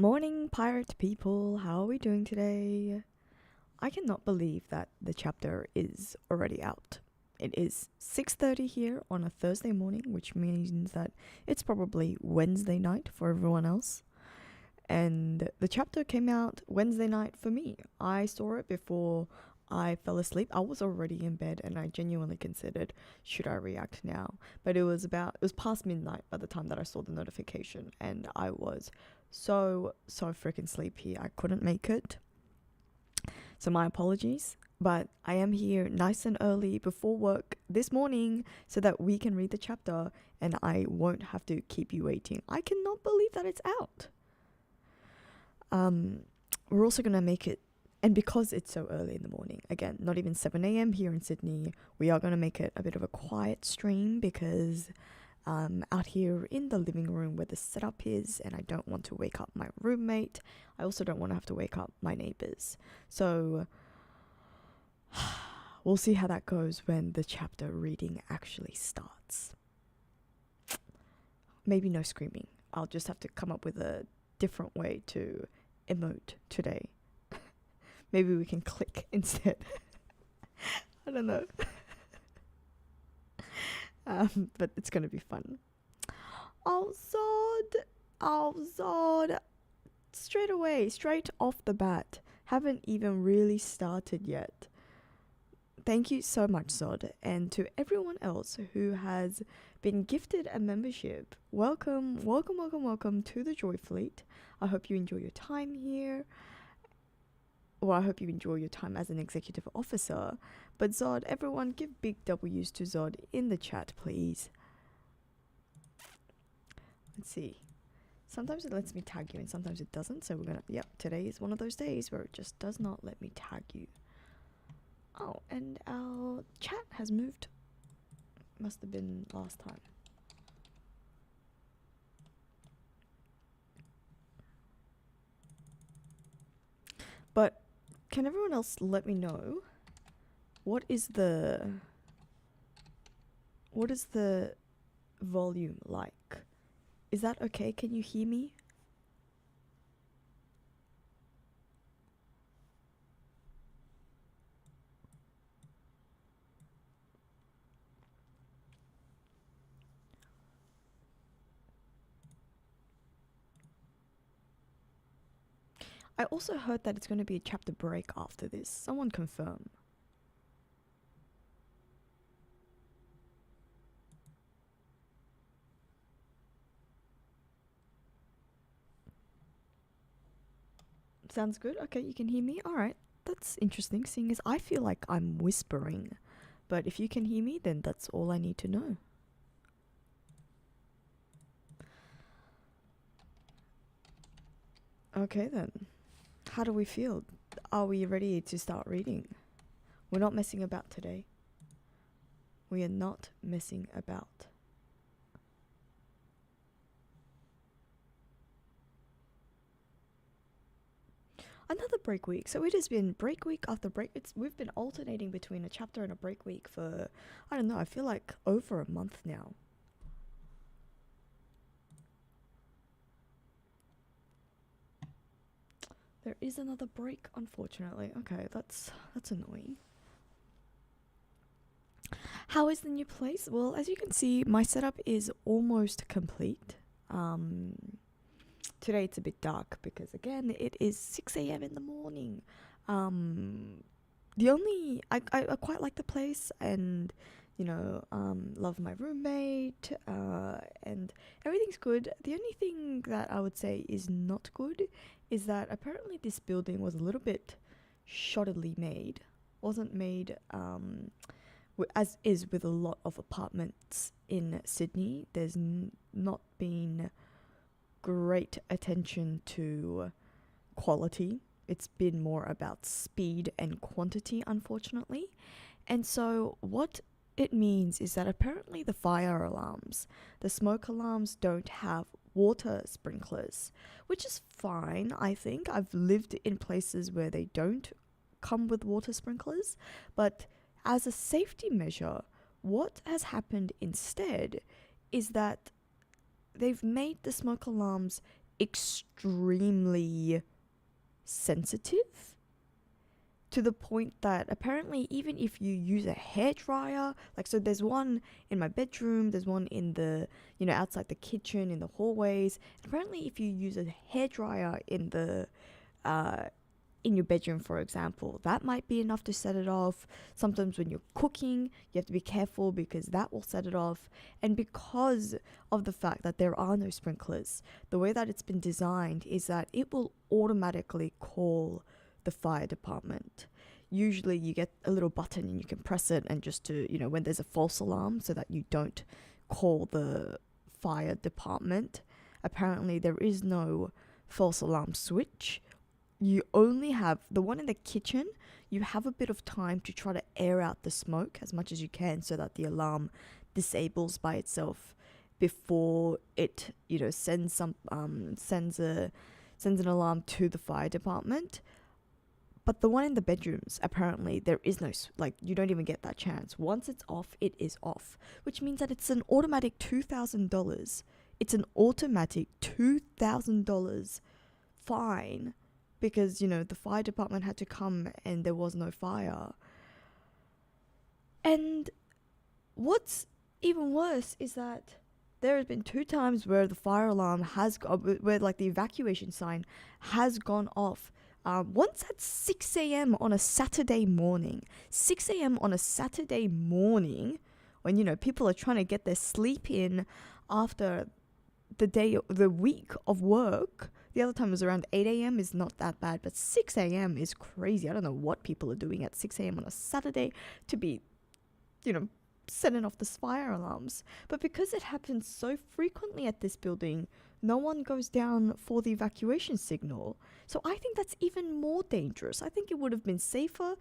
Morning, pirate people. How are we doing today? I cannot believe that the chapter is already out. It is 6:30 here on a Thursday morning, which means that it's probably Wednesday night for everyone else. And the chapter came out Wednesday night for me. I saw it before I fell asleep. I was already in bed and I genuinely considered, should I react now? But it was past midnight by the time that I saw the notification, and I was so freaking sleepy. I couldn't make it. So my apologies, but I am here nice and early before work this morning so that we can read the chapter and I won't have to keep you waiting. I cannot believe that it's out. We're also going to make it, and because it's so early in the morning, again, not even 7 a.m. here in Sydney, we are going to make it a bit of a quiet stream because out here in the living room where the setup is, and I don't want to wake up my roommate. I also don't want to have to wake up my neighbors. So we'll see how that goes when the chapter reading actually starts. Maybe no screaming. I'll just have to come up with a different way to emote today. Maybe we can click instead. I don't know. But it's gonna be fun. Oh Zod, straight off the bat, haven't even really started yet. Thank you so much, Zod, and to everyone else who has been gifted a membership. Welcome to the JoyFleet. I hope you enjoy your time here. Well, I hope you enjoy your time as an executive officer. But Zod, everyone give big W's to Zod in the chat, please. Let's see. Sometimes it lets me tag you and sometimes it doesn't. So we're gonna, yep, today is one of those days where it just does not let me tag you. Oh, and our chat has moved. Must have been last time. But can everyone else let me know what is the volume like? Is that okay? Can you hear me? I also heard that it's going to be a chapter break after this. Someone confirm. Sounds good? Okay, you can hear me? Alright, that's interesting, seeing as I feel like I'm whispering. But if you can hear me, then that's all I need to know. Okay then. How do we feel? Are we ready to start reading? We're not messing about today. We are not messing about. Another break week. So it has been break week after break. We've been alternating between a chapter and a break week for, I don't know, I feel like over a month now. There is another break, unfortunately. Okay, that's annoying. How is the new place? Well, as you can see, my setup is almost complete. Today it's a bit dark because, again, it is 6 a.m. in the morning. I quite like the place, and love my roommate, and everything's good. The only thing that I would say is not good is that apparently this building was a little bit shoddily made. Wasn't made as is with a lot of apartments in Sydney. There's not been great attention to quality. It's been more about speed and quantity, unfortunately. And so what it means is that apparently the fire alarms, the smoke alarms, don't have water sprinklers, which is fine, I think. I've lived in places where they don't come with water sprinklers, but as a safety measure, what has happened instead is that they've made the smoke alarms extremely sensitive, to the point that apparently even if you use a hairdryer, like, so there's one in my bedroom, there's one in the, outside the kitchen, in the hallways. Apparently if you use a hairdryer in your bedroom, for example, that might be enough to set it off. Sometimes when you're cooking, you have to be careful because that will set it off. And because of the fact that there are no sprinklers, the way that it's been designed is that it will automatically call the fire department. Usually you get a little button and you can press it, and just to, when there's a false alarm, so that you don't call the fire department. Apparently there is no false alarm switch. You only have the one in the kitchen. You have a bit of time to try to air out the smoke as much as you can, so that the alarm disables by itself before it, sends an alarm to the fire department. But the one in the bedrooms, apparently there is no, you don't even get that chance. Once it's off, it is off, which means that it's an automatic $2,000. It's an automatic $2,000 fine, because, the fire department had to come and there was no fire. And what's even worse is that there has been 2 times where the fire alarm where the evacuation sign has gone off. Once at 6 a.m. on a Saturday morning. 6 a.m. on a Saturday morning, when, people are trying to get their sleep in after the week of work. The other time was around 8 a.m. is not that bad, but 6 a.m. is crazy. I don't know what people are doing at 6 a.m. on a Saturday to be, setting off the fire alarms. But because it happens so frequently at this building, no one goes down for the evacuation signal. So I think that's even more dangerous. I think it would have been safer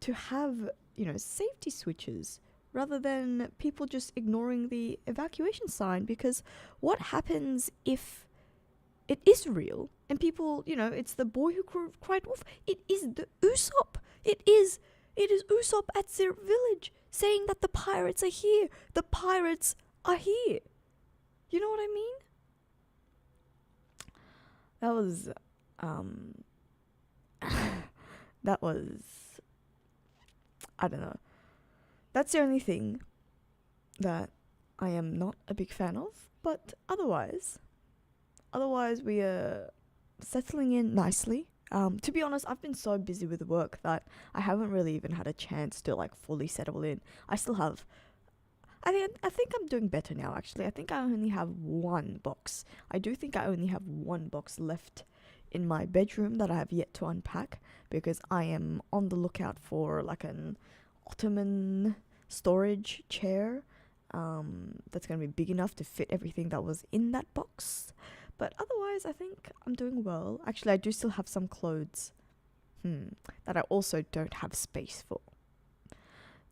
to have, safety switches rather than people just ignoring the evacuation sign. Because what happens if it is real and people, it's the boy who cried wolf? It is the Usopp. It is Usopp at their village saying that the pirates are here. The pirates are here. You know what I mean? That was, I don't know. That's the only thing that I am not a big fan of, but otherwise we are settling in nicely. To be honest, I've been so busy with work that I haven't really even had a chance to fully settle in. I still have, I think I'm doing better now, actually. I think I only have 1 box. I do think I only have 1 box left in my bedroom that I have yet to unpack, because I am on the lookout for an Ottoman storage chair that's going to be big enough to fit everything that was in that box. But otherwise, I think I'm doing well. Actually, I do still have some clothes that I also don't have space for.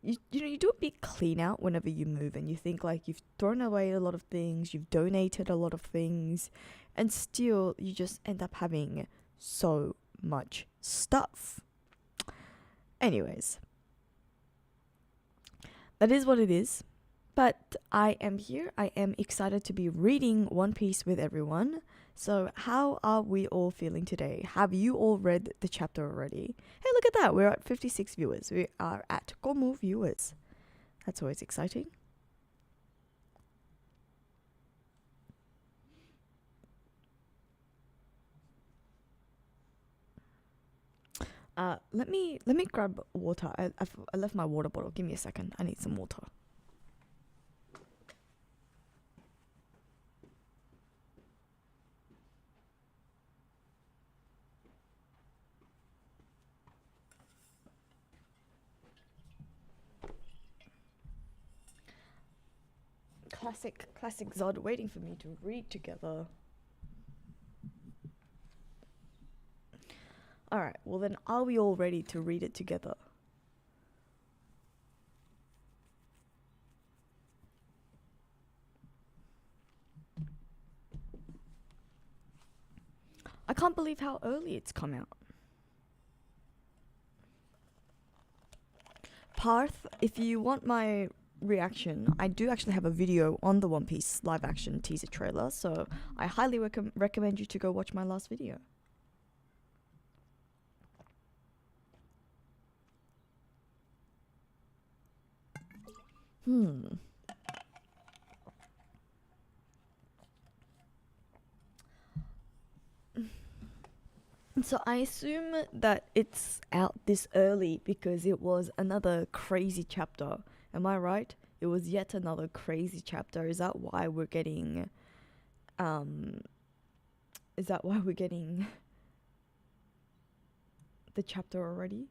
You do a big clean out whenever you move, and you think you've thrown away a lot of things, you've donated a lot of things, and still you just end up having so much stuff. Anyways, that is what it is. But I am here. I am excited to be reading One Piece with everyone. So how are we all feeling today? Have you all read the chapter already? Hey, look at that. We're at 56 viewers. We are at Gomu viewers. That's always exciting. Let me grab water. I left my water bottle. Give me a second. I need some water. Classic Zod waiting for me to read together. Alright, well then, are we all ready to read it together? I can't believe how early it's come out. Parth, if you want my reaction, I do actually have a video on the One Piece live action teaser trailer, so I highly recommend you to go watch my last video. So I assume that it's out this early because it was another crazy chapter. Am I right? It was yet another crazy chapter. Is that why we're getting the chapter already?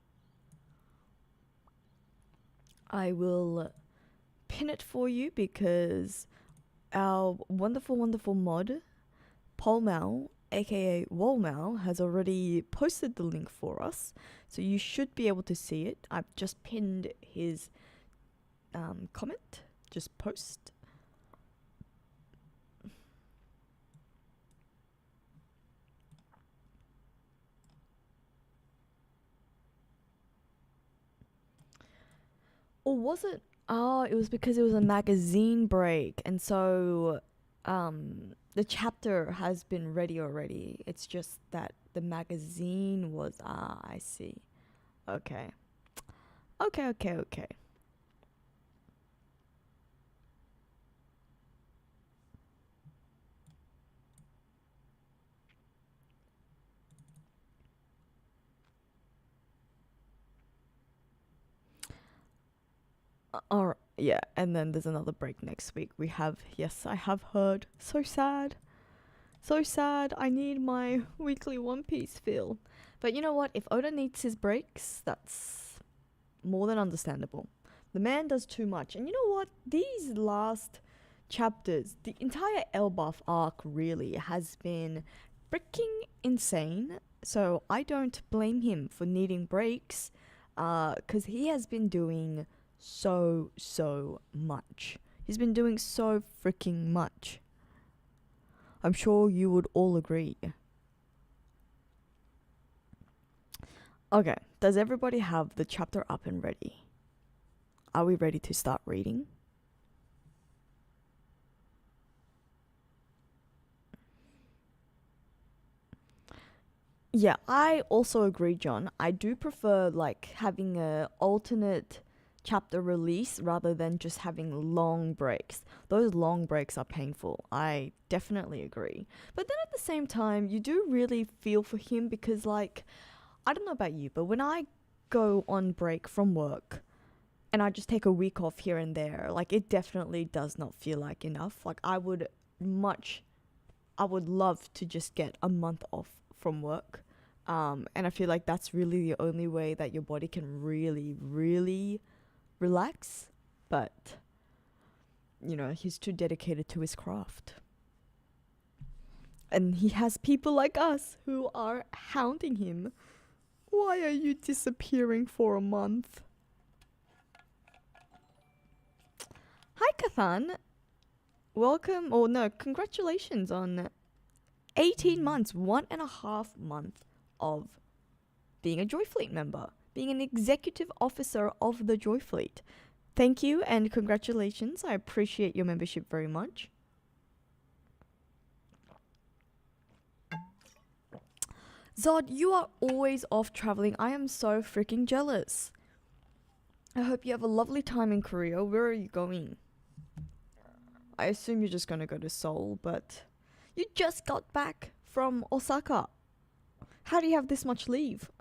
I will pin it for you because our wonderful mod, Polmal, aka Wolmal, has already posted the link for us, so you should be able to see it. I've just pinned his comment, just post. Or was it? Oh, it was because it was a magazine break, and so the chapter has been ready already. It's just that the magazine was... I see. Okay. Okay. Yeah, and then there's another break next week. Yes, I have heard. So sad. I need my weekly One Piece feel. But you know what? If Oda needs his breaks, that's more than understandable. The man does too much. And you know what? These last chapters, the entire Elbaf arc really has been freaking insane. So I don't blame him for needing breaks, because he has been doing so much. He's been doing so freaking much. I'm sure you would all agree. Okay, does everybody have the chapter up and ready? Are we ready to start reading? Yeah, I also agree, John. I do prefer like having a alternate chapter release rather than just having long breaks. Those long breaks are painful. I definitely agree. But then at the same time, you do really feel for him because, like, I don't know about you, but when I go on break from work and I just take a week off here and there, like, it definitely does not feel like enough. Like, I would love to just get a month off from work. And I feel like that's really the only way that your body can really relax. But, you know, he's too dedicated to his craft. And he has people like us who are hounding him. Why are you disappearing for a month? Hi, Kathan. Welcome, or no, congratulations on 18 months, 1.5 months of being a JoyFleet member, being an executive officer of the JoyFleet. Thank you and congratulations. I appreciate your membership very much. Zod, you are always off traveling. I am so freaking jealous. I hope you have a lovely time in Korea. Where are you going? I assume you're just going to go to Seoul, but you just got back from Osaka. How do you have this much leave?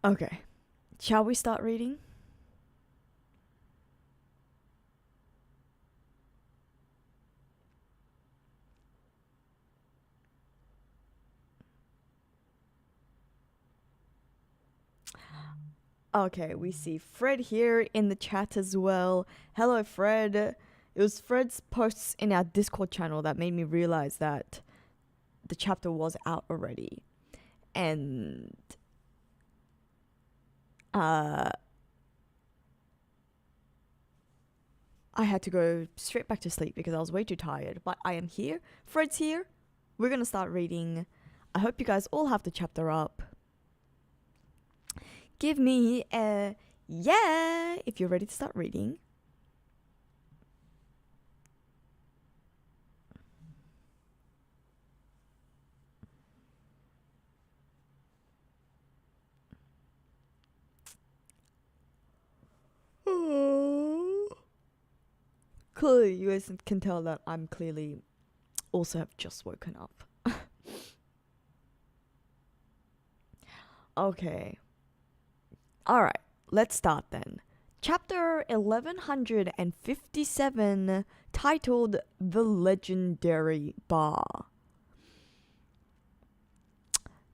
Okay. Shall we start reading? Okay, we see Fred here in the chat as well. Hello, Fred. It was Fred's posts in our Discord channel that made me realize that the chapter was out already. And I had to go straight back to sleep because I was way too tired. But I am here. Fred's here. we're gonna start reading. I hope you guys all have the chapter up. Give me a yeah if you're ready to start reading. Clearly, you guys can tell that I'm clearly also have just woken up. Okay. Alright, let's start then. Chapter 1157, titled The Legendary Bar.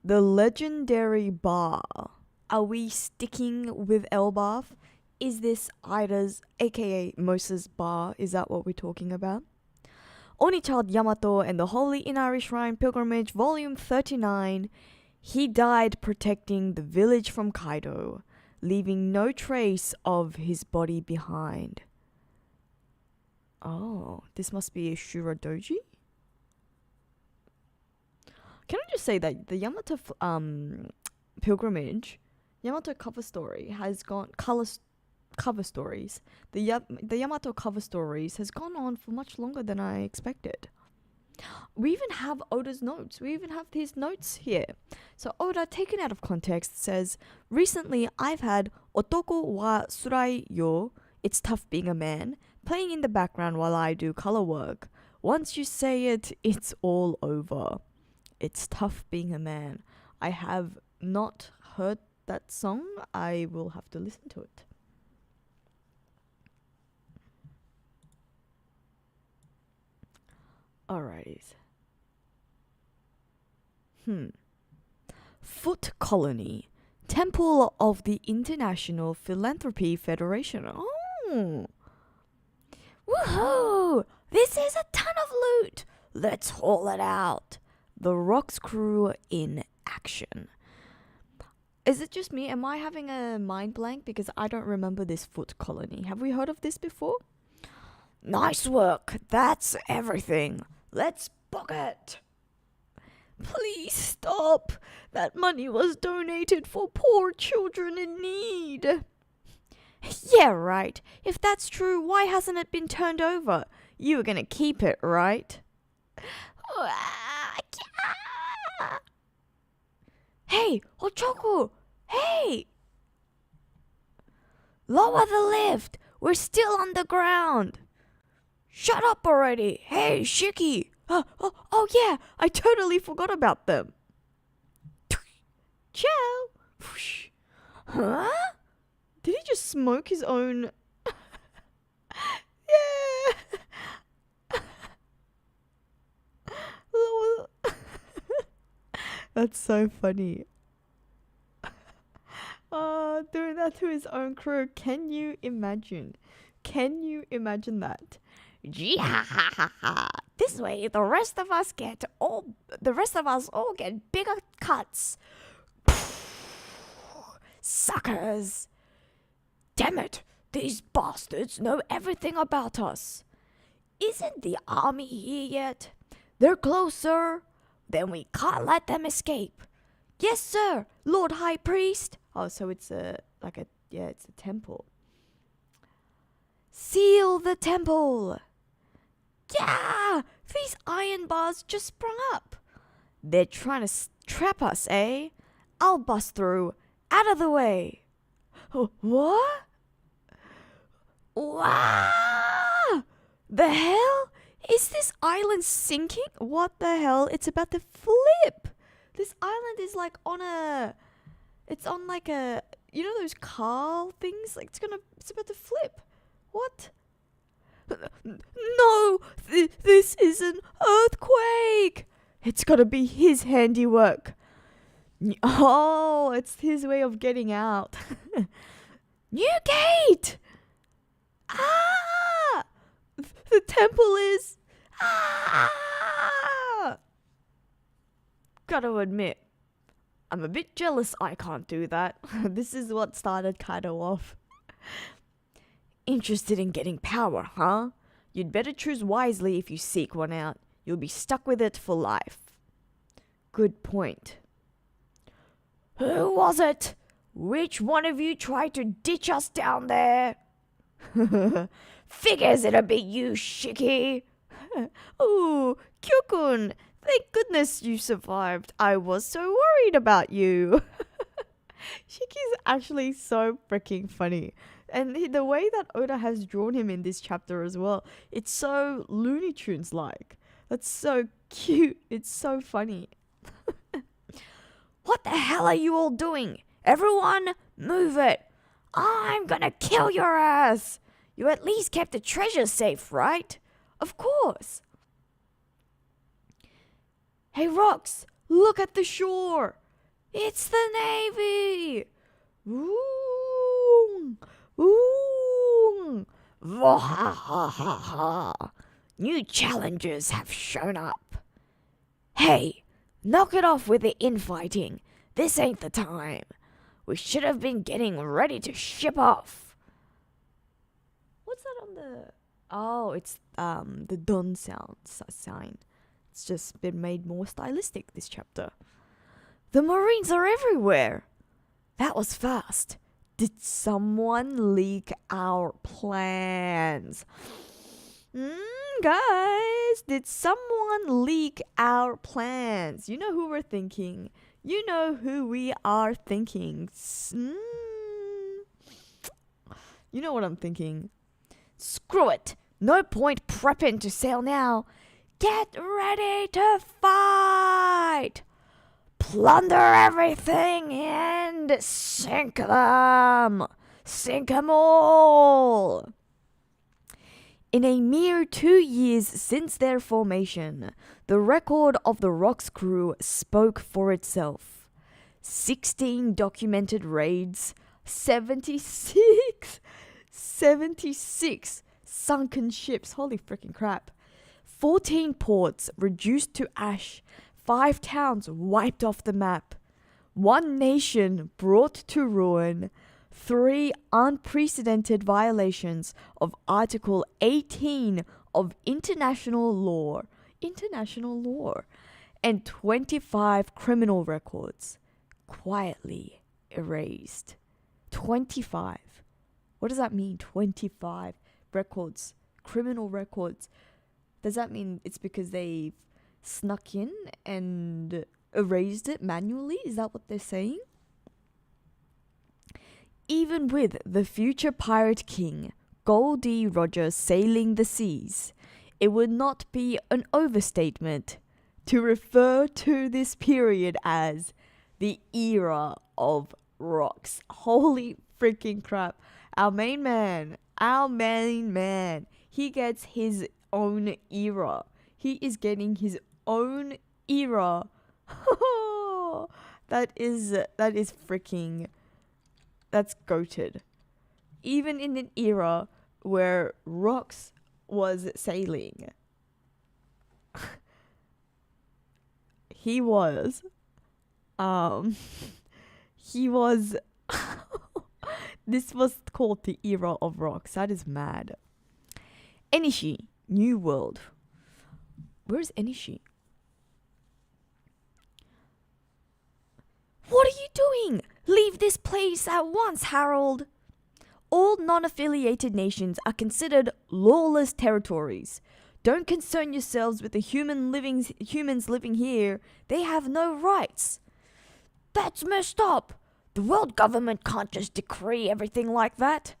The Legendary Bar. Are we sticking with Elbath? Is this Ida's, aka Moses' bar? Is that what we're talking about? Onichild Yamato and the Holy Inari Shrine Pilgrimage, Volume 39. He died protecting the village from Kaido, leaving no trace of his body behind. Oh, this must be a Shura Doji? Can I just say that the Yamato pilgrimage, Yamato cover story has gone cover stories. The Yamato cover stories has gone on for much longer than I expected. We even have Oda's notes. We even have his notes here. So Oda, taken out of context, says, recently I've had Otoko wa Surai yo, it's tough being a man, playing in the background while I do color work. Once you say it, it's all over. It's tough being a man. I have not heard that song. I will have to listen to it. Alrighties. Foot Colony. Temple of the International Philanthropy Federation. Oh. Woohoo! This is a ton of loot. Let's haul it out. The Rocks crew in action. Is it just me? Am I having a mind blank? Because I don't remember this Foot Colony. Have we heard of this before? Nice work. That's everything. Let's book it. Please stop. That money was donated for poor children in need. Yeah, right. If that's true, why hasn't it been turned over? You were gonna keep it, right? Hey, Ochoko! Hey! Lower the lift! We're still underground! Shut up already! Hey, Shiki! Oh yeah, I totally forgot about them. Ciao! Huh? Did he just smoke his own? Yeah! That's so funny. Doing that to his own crew. Can you imagine? Can you imagine that? Gee ha ha ha ha. This way the rest of us all get bigger cuts. Suckers. Damn it. These bastards know everything about us. Isn't the army here yet? They're closer. Then we can't let them escape. Yes, sir, Lord High Priest. Oh, so it's it's a temple. Seal the temple. Yeah, these iron bars just sprung up. They're trying to trap us, eh? I'll bust through. Out of the way. What? Wow! The hell? Is this island sinking? What the hell? It's about to flip. This island is like it's on like a, you know those car things? Like it's about to flip. What? No, this is an earthquake. It's gotta be his handiwork. Oh, it's his way of getting out. New gate! Ah! The temple is... Ah! Gotta admit, I'm a bit jealous I can't do that. This is what started Kaido off. Interested in getting power, huh? You'd better choose wisely if you seek one out. You'll be stuck with it for life. good point. Who was it? Which one of you tried to ditch us down there? Figures it'll be you, Shiki. Ooh, Kyokun, thank goodness you survived. I was so worried about you. Shiki's actually so freaking funny. And the way that Oda has drawn him in this chapter as well, it's so Looney Tunes like. That's so cute. It's so funny. What the hell are you all doing? Everyone, move it. I'm gonna kill your ass. You at least kept the treasure safe, right? Of course. Hey, Rox, look at the shore. It's the Navy. Ooh. Ooh. Wahahaha. New challengers have shown up. Hey, knock it off with the infighting. This ain't the time. We should have been getting ready to ship off. What's that on the... Oh, it's the done sound sign. It's just been made more stylistic this chapter. The Marines are everywhere. That was fast. Did someone leak our plans? Guys, did someone leak our plans? You know who we're thinking. You know who we are thinking. You know what I'm thinking. Screw it. No point prepping to sail now. Get ready to fight. Plunder everything and sink them. Sink them all. In a mere 2 years since their formation, the record of the Rox crew spoke for itself. 16 documented raids, 76 sunken ships, holy freaking crap. 14 ports reduced to ash, 5 towns wiped off the map, 1 nation brought to ruin, 3 unprecedented violations of Article 18 of international law, and 25 criminal records quietly erased. 25. What does that mean? 25 records, criminal records. Does that mean it's because they've snuck in and erased it manually? Is that what they're saying? Even with the future Pirate King, Goldie Roger, sailing the seas, it would not be an overstatement to refer to this period as the era of Rox. Holy freaking crap. Our main man, he gets his own era. He is getting his own era. That is freaking... That's goated. Even in an era where Rox was sailing, he was this was called the era of Rox. That is mad. Enishi, New World. Where's Enishi? What are you doing? Leave this place at once, Harold. All non-affiliated nations are considered lawless territories. Don't concern yourselves with the humans living here. They have no rights. That's messed up. The world government can't just decree everything like that.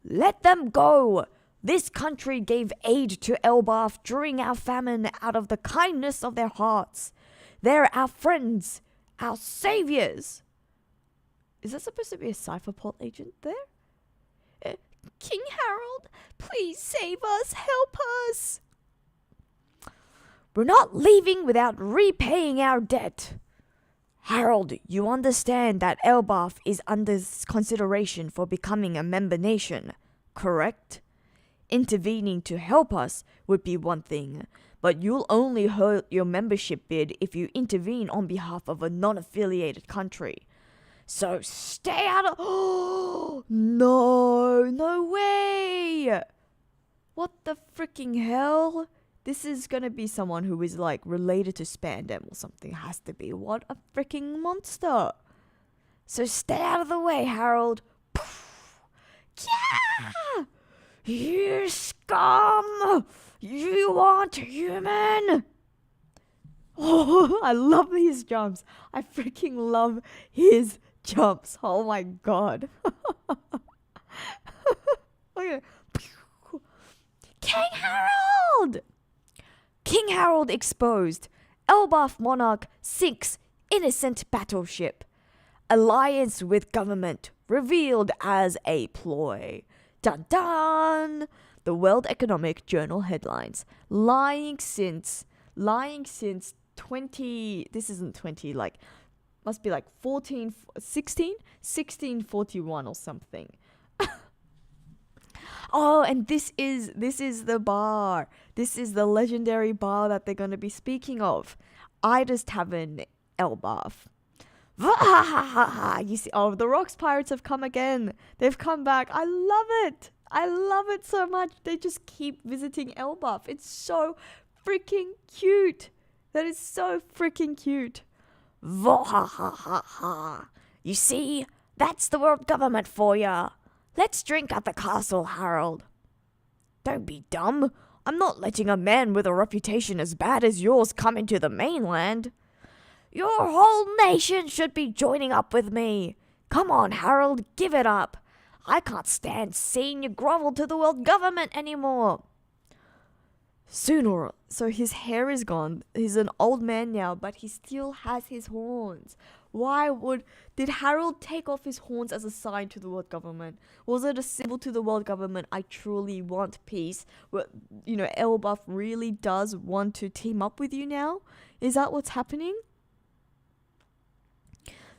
Let them go. This country gave aid to Elbaf during our famine out of the kindness of their hearts. They're our friends, our saviors. Is that supposed to be a Cypherport agent there? King Harold, please save us, help us. We're not leaving without repaying our debt. Harold, you understand that Elbaf is under consideration for becoming a member nation, correct? Intervening to help us would be one thing, but you'll only hurt your membership bid if you intervene on behalf of a non-affiliated country. So stay out of... Oh, no way! What the freaking hell? This is gonna be someone who is like related to Spandam or something. Has to be. What a freaking monster. So stay out of the way, Harold. Yeah! You scum! You aren't human! Oh, I love his jumps. I freaking love his jumps. Oh my god. Okay. King Harold! King Harold exposed. Elbaf Monarch sinks innocent battleship. Alliance with government revealed as a ploy. Dun dun! The World Economic Journal headlines. Lying since 20, this isn't 20, like, must be like 1641 or something. Oh, and this is the bar. This is the legendary bar that they're going to be speaking of. Ida's Tavern, Elbaf. You see, oh, the Rocks Pirates have come again. They've come back. I love it. I love it so much. They just keep visiting Elbaf. It's so freaking cute. That is so freaking cute. You see, that's the world government for ya. Let's drink at the castle, Harold. Don't be dumb. I'm not letting a man with a reputation as bad as yours come into the mainland. Your whole nation should be joining up with me. Come on, Harold, give it up. I can't stand seeing you grovel to the world government anymore. So his hair is gone. He's an old man now, but he still has his horns. Did Harold take off his horns as a sign to the world government? Was it a symbol to the world government? I truly want peace. Elbaf really does want to team up with you now? Is that what's happening?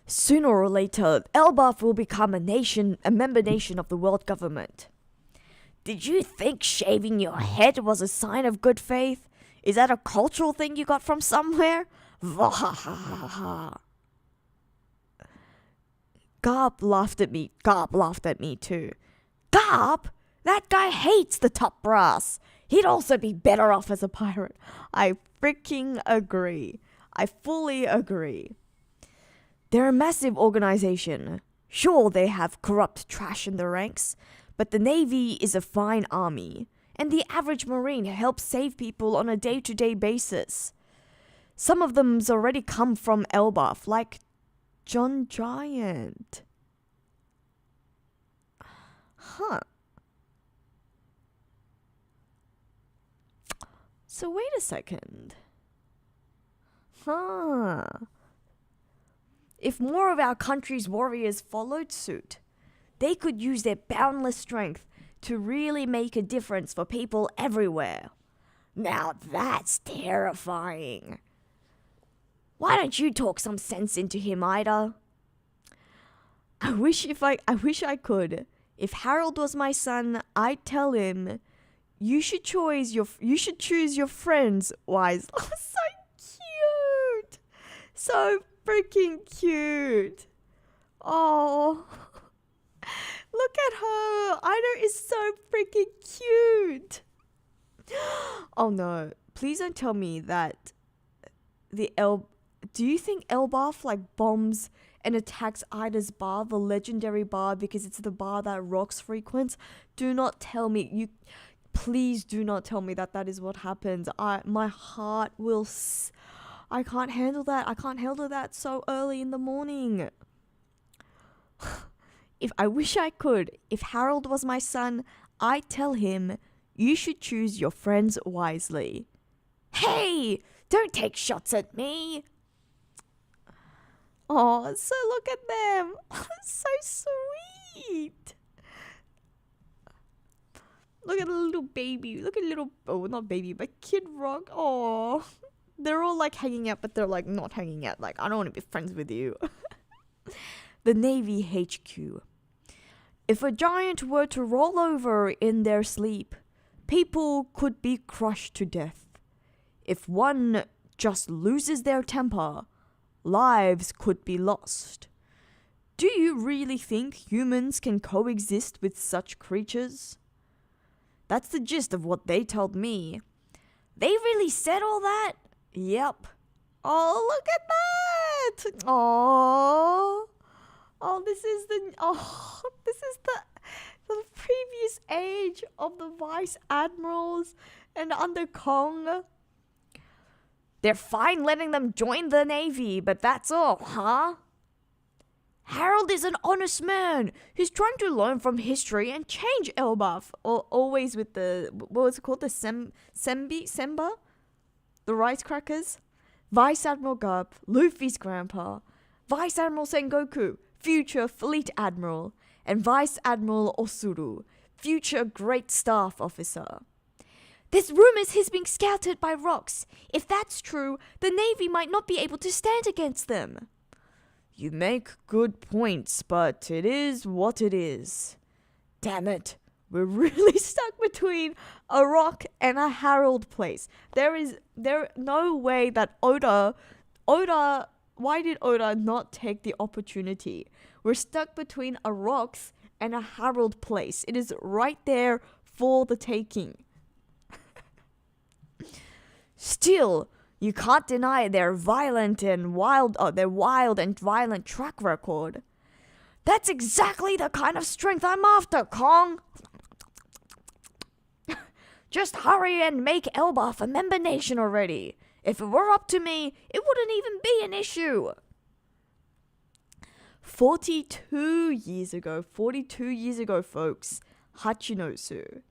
Sooner or later, Elbaf will become a member nation of the world government. Did you think shaving your head was a sign of good faith? Is that a cultural thing you got from somewhere? Garp laughed at me. Garp laughed at me too. Garp? That guy hates the top brass. He'd also be better off as a pirate. I freaking agree. I fully agree. They're a massive organization. Sure, they have corrupt trash in their ranks, but the Navy is a fine army, and the average Marine helps save people on a day-to-day basis. Some of them's already come from Elbaf, like John Giant. Huh. So wait a second. Huh. If more of our country's warriors followed suit, they could use their boundless strength to really make a difference for people everywhere. Now that's terrifying. Why don't you talk some sense into him, Ida? I wish I could. If Harold was my son, I'd tell him, you should choose your friends wisely. Oh, so cute. So freaking cute. Oh. Look at her. Ida is so freaking cute. Oh no. Please don't tell me that do you think Elbaf like bombs and attacks Ida's bar, the legendary bar, because it's the bar that Rocks frequents? Do not tell me. Please do not tell me that is what happens. My heart will I can't handle that. I can't handle that so early in the morning. I wish I could. If Harold was my son, I'd tell him, you should choose your friends wisely. Hey, don't take shots at me. Oh, so look at them. So sweet. Look at the little baby. Look at not baby, but Kid Rock. Oh, they're all like hanging out, but they're like not hanging out. Like, I don't want to be friends with you. The Navy HQ. If a giant were to roll over in their sleep, people could be crushed to death. If one just loses their temper, lives could be lost. Do you really think humans can coexist with such creatures? That's the gist of what they told me. They really said all that? Yep. Oh, look at that! This is the previous age of the vice admirals and under Kong. They're fine letting them join the Navy, but that's all, huh? Harold is an honest man who's trying to learn from history and change Elbaf. Always with the, what was it called? The Semba? The rice crackers? Vice Admiral Garp, Luffy's grandpa. Vice Admiral Sengoku, future Fleet Admiral. And Vice Admiral Osuru, future Great Staff Officer. There's rumors he's being scouted by rocks. If that's true, the Navy might not be able to stand against them. You make good points, but it is what it is. Damn it. We're really stuck between a rock and a Harold place. There no way that Oda, why did Oda not take the opportunity? We're stuck between a rocks and a Harold place. It is right there for the taking. Still, you can't deny their wild and violent track record. That's exactly the kind of strength I'm after, Kong. Just hurry and make Elbaf a member nation already. If it were up to me, it wouldn't even be an issue. 42 years ago, folks, Hachinosu.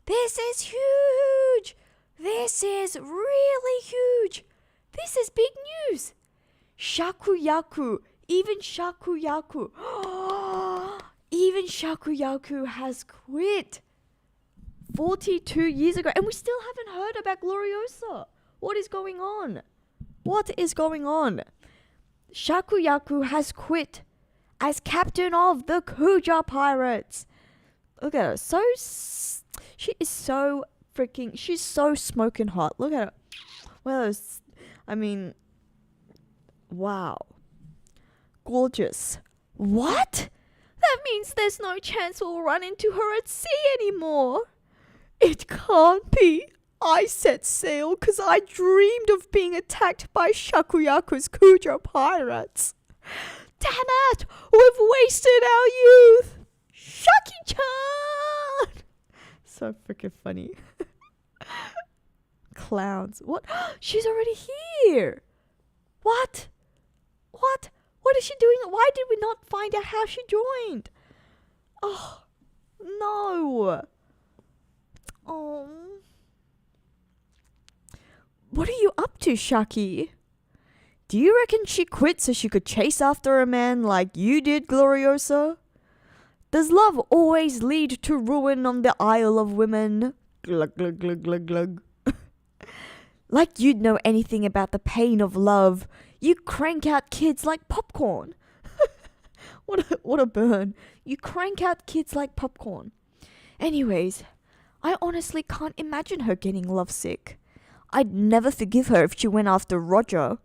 This is huge. This is really huge. This is big news. Shakuyaku, even Shakuyaku has quit 42 years ago, and we still haven't heard about Gloriosa. What is going on? Shakuyaku has quit as captain of the Kuja Pirates. Look at her. She's so smoking hot. Look at her. Well, wow. Gorgeous. What? That means there's no chance we'll run into her at sea anymore. It can't be. I set sail because I dreamed of being attacked by Shakuyaku's Kuja pirates. Damn it! We've wasted our youth! Shaki-chan! So freaking funny. Clowns. What? She's already here! What? What is she doing? Why did we not find out how she joined? Oh, no. Oh. What are you up to, Shaki? Do you reckon she quit so she could chase after a man like you did, Gloriosa? Does love always lead to ruin on the Isle of Women? Glug, glug, glug, glug, glug. Like you'd know anything about the pain of love. You crank out kids like popcorn. What a burn. You crank out kids like popcorn. Anyways, I honestly can't imagine her getting lovesick. I'd never forgive her if she went after Roger.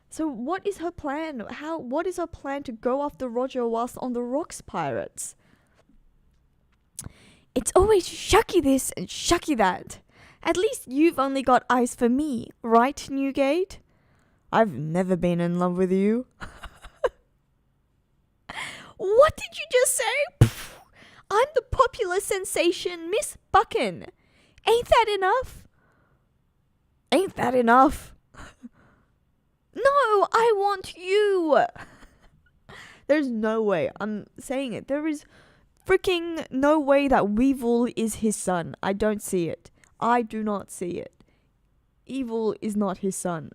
So what is her plan? What is her plan to go after Roger whilst on the rocks pirates? It's always Shucky this and Shucky that. At least you've only got eyes for me, right, Newgate? I've never been in love with you. What did you just say? Pfft, I'm the popular sensation, Miss Buchan. Ain't that enough? Ain't that enough? No, I want you. There's no way. I'm saying it. There is freaking no way that Weevil is his son. I don't see it. I do not see it. Evil is not his son.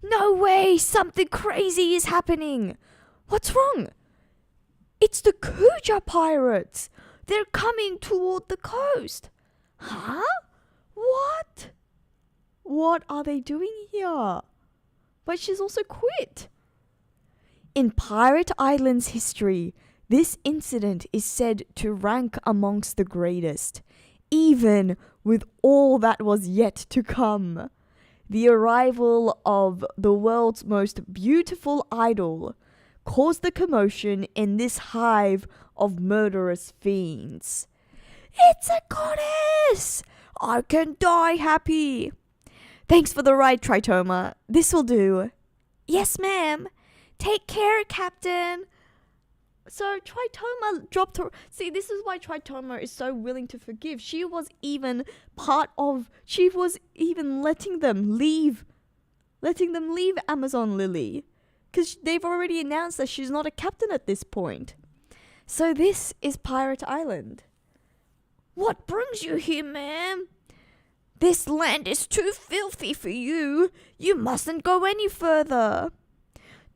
No way! Something crazy is happening! What's wrong? It's the Kuja pirates! They're coming toward the coast! Huh? What? What are they doing here? But she's also quit. In Pirate Island's history, this incident is said to rank amongst the greatest, even with all that was yet to come. The arrival of the world's most beautiful idol, caused the commotion in this hive of murderous fiends. It's a goddess! I can die happy. Thanks for the ride, Tritoma. This will do. Yes, ma'am. Take care, Captain. So Tritoma dropped her. See, this is why Tritoma is so willing to forgive. She was even letting them leave Amazon Lily. Because they've already announced that she's not a captain at this point. So this is Pirate Island. What brings you here, ma'am? This land is too filthy for you. You mustn't go any further.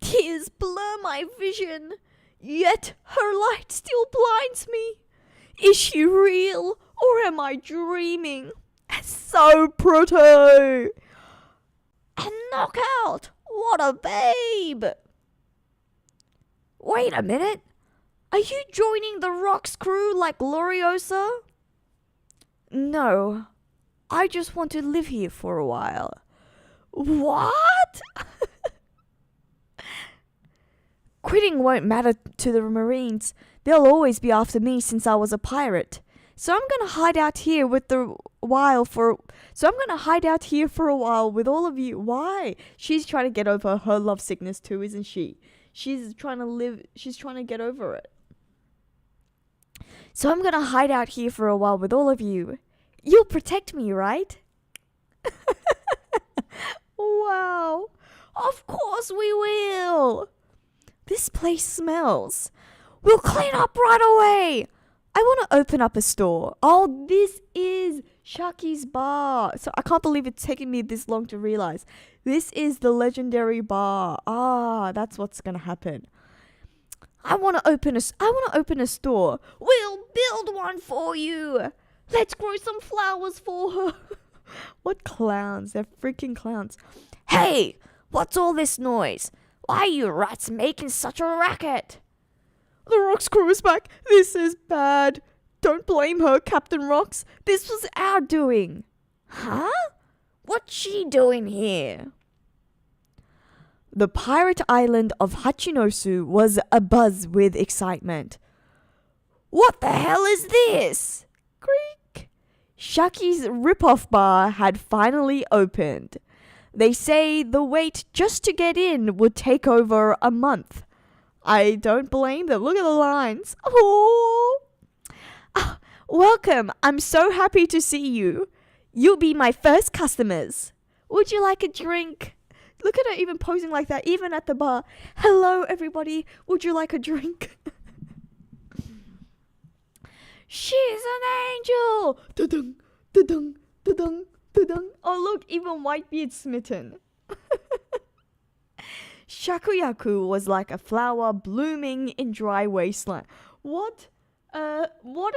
Tears blur my vision, yet her light still blinds me. Is she real, or am I dreaming? So Proto! And Knockout! What a babe! Wait a minute. Are you joining the Rocks crew like Gloriosa? No. I just want to live here for a while. What? Quitting won't matter to the Marines. They'll always be after me since I was a pirate. So I'm gonna hide out here for a while with all of you. Why? She's trying to get over her love sickness too, isn't she? She's trying to get over it. So I'm gonna hide out here for a while with all of you. You'll protect me, right? Wow. Of course we will. This place smells. We'll clean up right away. I want to open up a store. Oh, this is Shaki's bar. So I can't believe it's taken me this long to realize. This is the legendary bar. Ah, that's what's going to happen. I want to open a store. We'll build one for you. Let's grow some flowers for her. What clowns. They're freaking clowns. Hey, what's all this noise? Why are you rats making such a racket? The Rocks crew is back. This is bad. Don't blame her, Captain Rocks. This was our doing. Huh? What's she doing here? The pirate island of Hachinosu was abuzz with excitement. What the hell is this? Creak. Shaki's rip-off bar had finally opened. They say the wait just to get in would take over a month. I don't blame them. Look at the lines. Oh. Welcome. I'm so happy to see you. You'll be my first customers. Would you like a drink? Look at her even posing like that, even at the bar. Hello, everybody. Would you like a drink? She's an angel. Da-dung, da-dung, da-dung, da-dung. Oh, look, even Whitebeard's smitten. Shakuyaku was like a flower blooming in dry wasteland. What a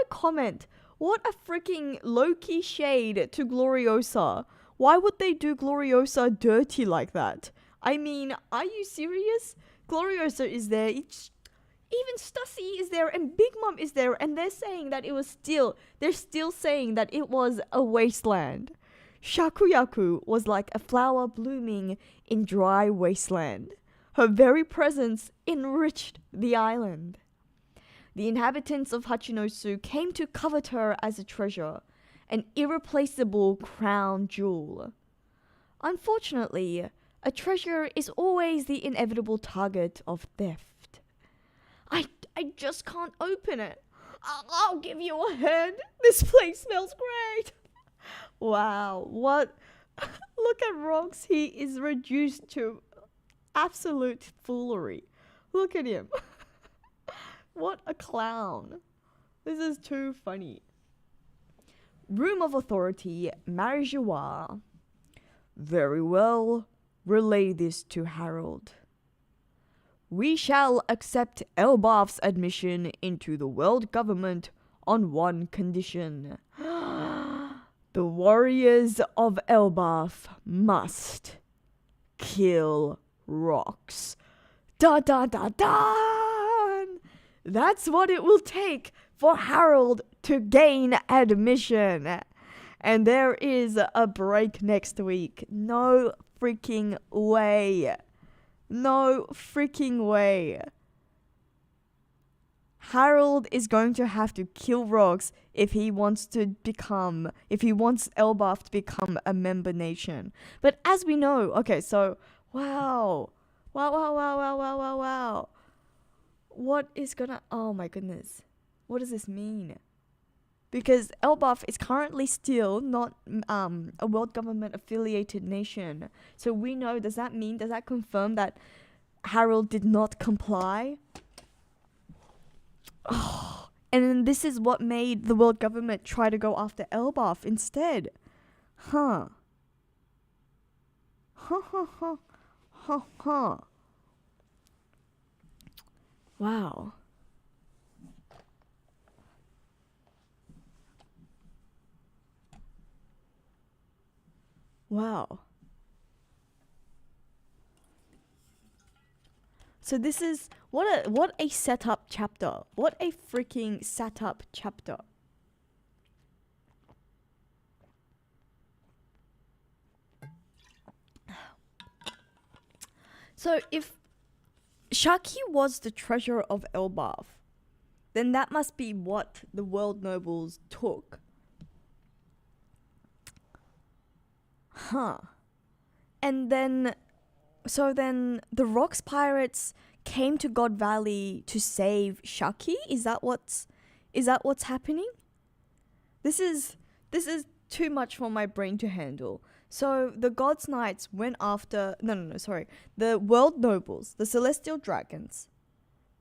comment. What a freaking low-key shade to Gloriosa. Why would they do Gloriosa dirty like that? I mean, are you serious? Gloriosa is there. Even Stussy is there and Big Mom is there, and they're saying that they're still saying that it was a wasteland. Shakuyaku was like a flower blooming in dry wasteland. Her very presence enriched the island. The inhabitants of Hachinosu came to covet her as a treasure, an irreplaceable crown jewel. Unfortunately, a treasure is always the inevitable target of theft. I just can't open it. I'll give you a hand. This place smells great. Wow, what? Look at Rox. He is reduced to absolute foolery. Look at him. What a clown. This is too funny. Room of Authority, Marijois. Very well. Relay this to Harold. We shall accept Elbaf's admission into the world government on one condition. The warriors of Elbaf must kill Rox. Da da da da! That's what it will take for Harold to gain admission. And there is a break next week. No freaking way. No freaking way. Harold is going to have to kill Rox if he wants Elbaf to become a member nation. But as we know, okay, so wow. Wow. What is gonna, oh my goodness. What does this mean? Because Elbaf is currently still not a world government affiliated nation. So we know, does that confirm that Harold did not comply? Oh, and then this is what made the world government try to go after Elbaf instead. Huh. Wow. Wow. So this is what a setup chapter. What a freaking setup chapter. So if Shaki was the treasure of Elbaf, then that must be what the world nobles took. Huh. And then the Rocks pirates came to God Valley to save Shaki? Is that what's happening? This is too much for my brain to handle. So the God's Knights went after the world nobles, the celestial dragons.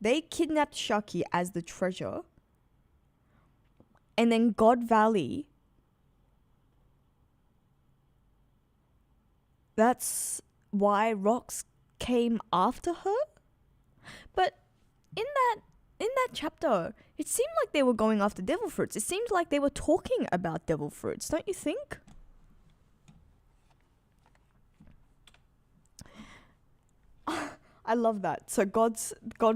They kidnapped Shaki as the treasure. And then God Valley, that's why Rocks came after her? But in that chapter, it seemed like they were going after devil fruits. It seemed like they were talking about devil fruits, don't you think? I love that. So God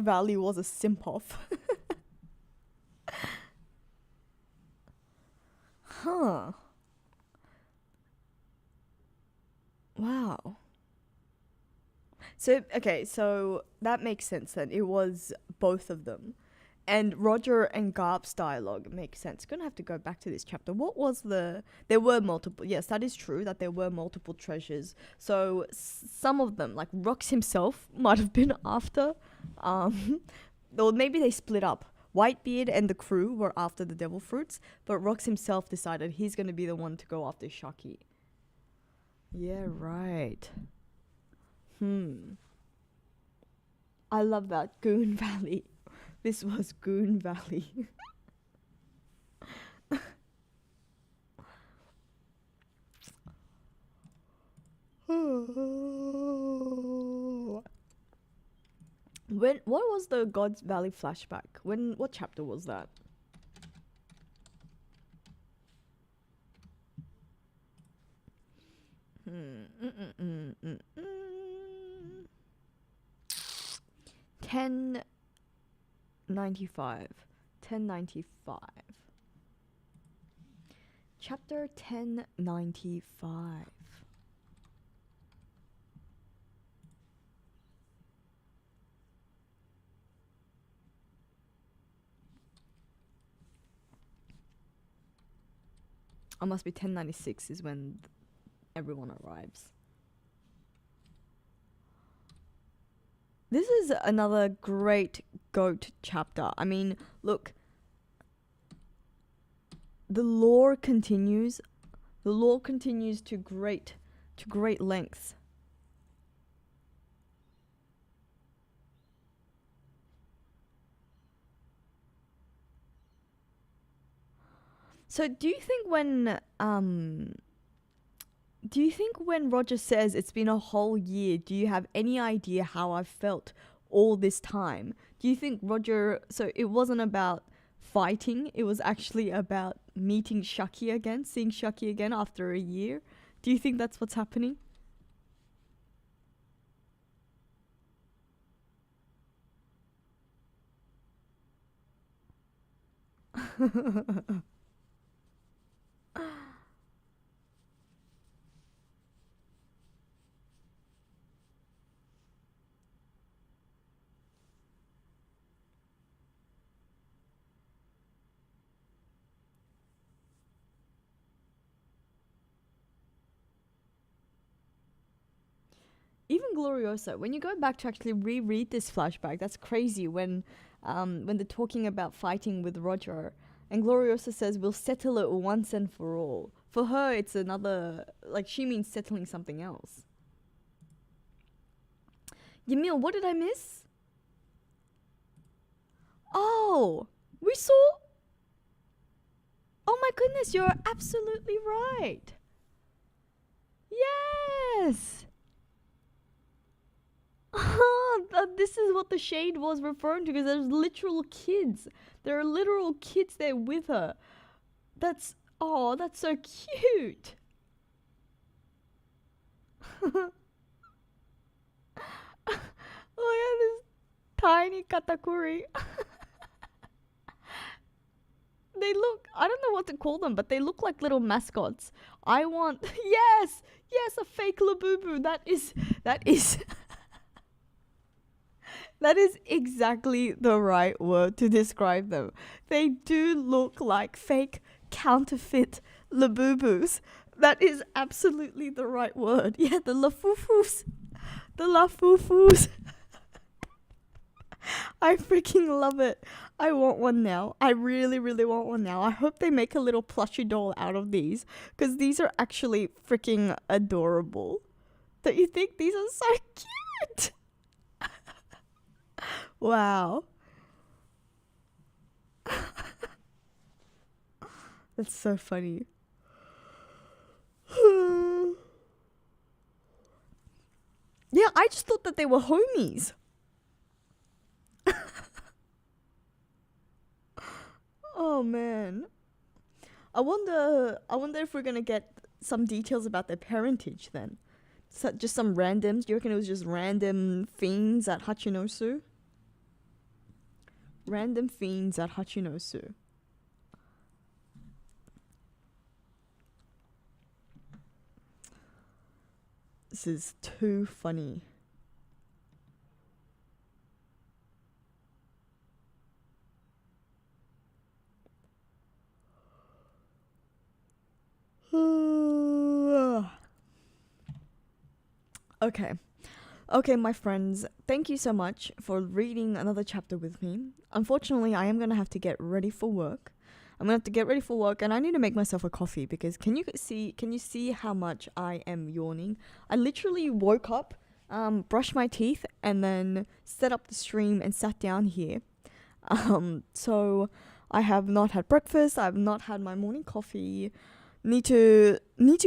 Valley was a simp off. Huh. Wow. So that makes sense then. It was both of them. And Roger and Garp's dialogue makes sense. Gonna have to go back to this chapter. There were multiple, yes, that is true, that there were multiple treasures. So some of them, like Rox himself, might have been after, or maybe they split up. Whitebeard and the crew were after the devil fruits, but Rox himself decided he's gonna be the one to go after Shaki. Yeah, right. I love that. Goon Valley. This was Goon Valley. What was the God's Valley flashback? What chapter was that? Hmm. 1095. 1095. Chapter 1095. It must be 1096 is when everyone arrives. This is another great goat chapter. I mean, look, the lore continues. The lore continues to great lengths. So do you think when Roger says it's been a whole year, do you have any idea how I've felt all this time? Do you think Roger, so it wasn't about fighting, it was actually about meeting Shaki again, seeing Shaki again after a year? Do you think that's what's happening? even Gloriosa, when you go back to actually reread this flashback, that's crazy when they're talking about fighting with Roger, and Gloriosa says, we'll settle it once and for all. For her, it's another, like, she means settling something else. Yamil, what did I miss? Oh, we saw... Oh my goodness, you're absolutely right. Yes! This is what the shade was referring to, because there's literal kids. There are literal kids there with her. That's so cute. Look at this tiny katakuri. They look, I don't know what to call them, but they look like little mascots. I want, yes, a fake Labubu. That is that is exactly the right word to describe them. They do look like fake counterfeit Labubus. That is absolutely the right word. Yeah, the Lafufus. The Lafufus. I freaking love it. I want one now. I really, really want one now. I hope they make a little plushie doll out of these, because these are actually freaking adorable. Don't you think? These are so cute. Wow. That's so funny. Yeah, I just thought that they were homies. Oh man. I wonder if we're gonna get some details about their parentage then. So just some randoms. Do you reckon it was just random fiends at Hachinosu? Random fiends at Hachinosu. This is too funny. Okay, my friends, thank you so much for reading another chapter with me. Unfortunately, I am going to have to get ready for work. I'm going to have to get ready for work, and I need to make myself a coffee, because can you see how much I am yawning? I literally woke up, brushed my teeth, and then set up the stream and sat down here. So I have not had breakfast. I've not had my morning coffee. Need to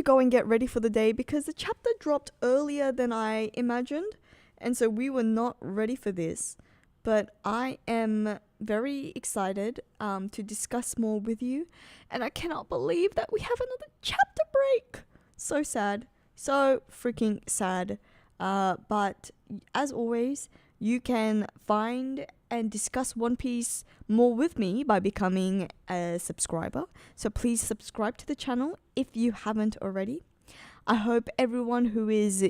go and get ready for the day, because the chapter dropped earlier than I imagined, and so we were not ready for this. But I am very excited to discuss more with you, and I cannot believe that we have another chapter break. So sad, so freaking sad. But as always, you can find and discuss One Piece more with me by becoming a subscriber. So please subscribe to the channel if you haven't already. I hope everyone who is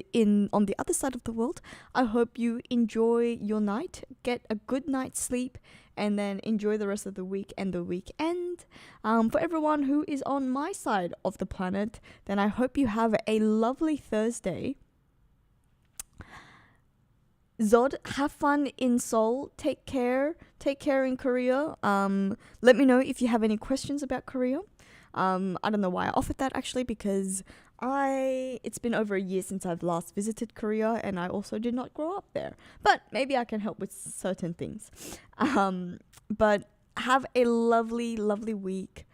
on the other side of the world, I hope you enjoy your night, get a good night's sleep, and then enjoy the rest of the week and the weekend. For everyone who is on my side of the planet, then I hope you have a lovely Thursday. Zod, have fun in Seoul. Take care in Korea. Let me know if you have any questions about Korea. I don't know why I offered that, actually, because it's been over a year since I've last visited Korea, and I also did not grow up there. But maybe I can help with certain things. But have a lovely, lovely week.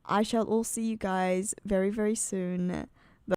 I shall all see you guys very, very soon.